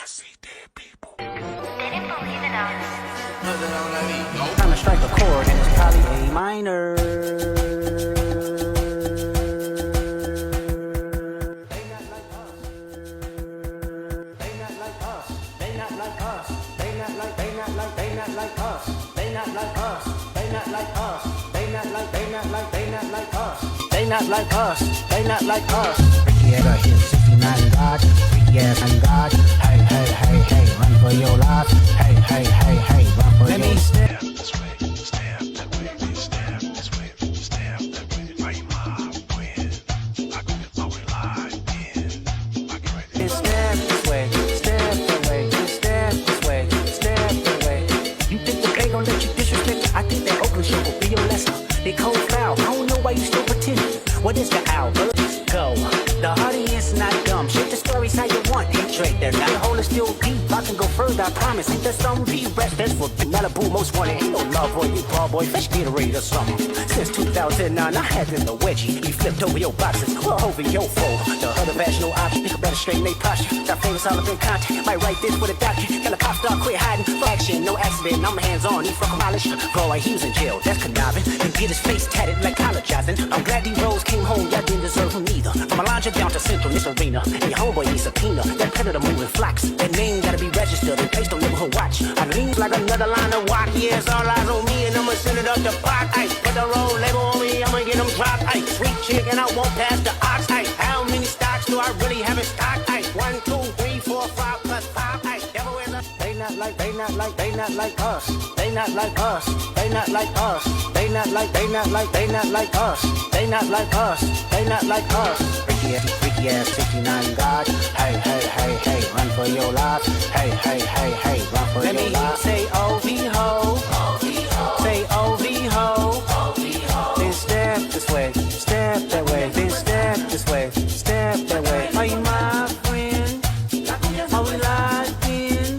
see dead people. They didn't believe in us. Time to strike a chord and it's probably A minor. They not like us. They not like us. They not like us. They not like us. They not like us. They not like us. They not like us. They not like us. They not like us. They not like us. Freaky ass hit 69 God. Freaky ass and God. Hey, hey, hey, hey, run for your life. Hey, hey, hey, hey, run for your life. Step this way, step that way, step this way, step that way. Right, my friend. I go get my way live in. I get ready. Step this way, step that way, step this way, step that way. You think that they gon' let you disrespect? I think that Oakland show will be your lesson. They cold foul, I don't know why you still pretending. What is the album? Go. The audience not dumb. Shape the stories how you want. Ain't trade there. Now the hole is still deep. I can go further, I promise. Ain't there some rest that's for Malibu most wanted. Ain't no love boy, you ball boy, fresh Gatorade or something. Since 2009, I had in the wedgie. He flipped over your boxes, well over your fold. The other vaginal option, nigga better straighten they posture. Got famous all up in contact. Might write this with a doctor. Got a pop star, quit hiding. For action, no accident. I'm hands on. He fucking polish. Bro, like he was in jail. That's conniving. And get his face tatted like apologizing. I'm glad these Rose came home. Y'all didn't deserve him either. From Alondra down to Central, Miss Arena. And your homeboy needs a subpoena. That predator moving flocks. That name gotta be registered and placed on neighborhood watch. I lean like another line of walk. Yeah, it's all eyes on me and I'ma send it up the pot. Ay, put the roll label on me, I'ma get them dropped. Ay, sweet chicken, I won't pass the ox. Ay, how many stocks do I really have in stock? Ay, 1, 2, 3, 4, 5 plus 5. Ay, devil in the. They not like us. They not like us. They not like us. They not like us. They not like us. They not like us. Freaky ass 69 God. Hey, hey, hey, hey, run for your life. Hey, hey, hey, hey, run for your life. Let me hear you say OV ho. Say OV ho. Then step this way, step that way. Then step this way, step that way. Are you my friend? Are we locked in?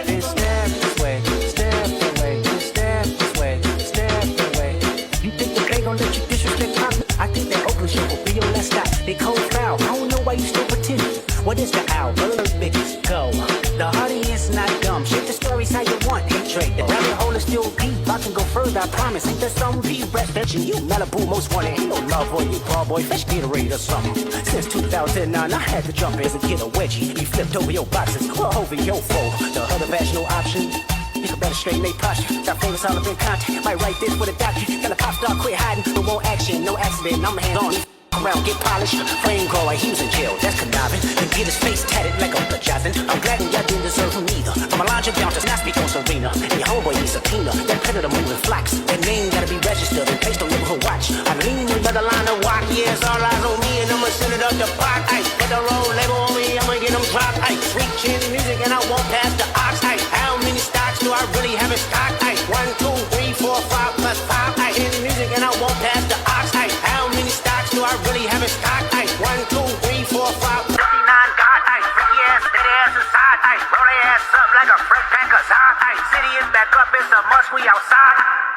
Then step this way, step that way. Then step this way, step that way. You think that they gon' let you disrespect me? I think that Oakland show will be your last stop. They cold foul, I don't know why you still pretending. What is the album? Bitches, go. The audience not dumb. Shape the stories how you want. Ain't trade the rabbit hole is still deep. I can go further, I promise. Ain't there some rest fetching you? Malibu most wanted. Ain't no love boy, you ball boy, fresh Gatorade or something. Since 2009, I had to jump as a kid a wedgie. He flipped over your boxes, well over your fold. The other vaginal option. Nigga better straighten they posture. Got famous all up in contact. Might write this with a doctor. Got a pop star, quit hiding. But won't action, no accident. I'm hands on. Around, get polished. Frame grow like he was in jail. That's conniving. And get his face tatted like apologizing. I'm glad y'all didn't deserve him either. From Alondra down to Coast Arena. And your homeboy needs a subpoena. That predator moving flocks. That name gotta be registered and placed on neighborhood watch. I lean with the line of walk. Yeah, it's all eyes on me and I'ma send it up the pot. Ay, put the roll label on me, I'ma get them dropped. Ay, sweet chin music and I won't pass the ox. Ay, how many stocks do I really have in stock? Ay, 1, 2, 3, 4, 5 plus 5. Ay, in music and I won't pass the ox. Ay, how many stocks do I really have in stock? Ay, 1, 2, 3, 4, 5. 59 God, ay, freaky ass, steady ass inside. Ay, roll their ass up like a fresh pack of Zod. Ay, city is back up, it's a must, we outside.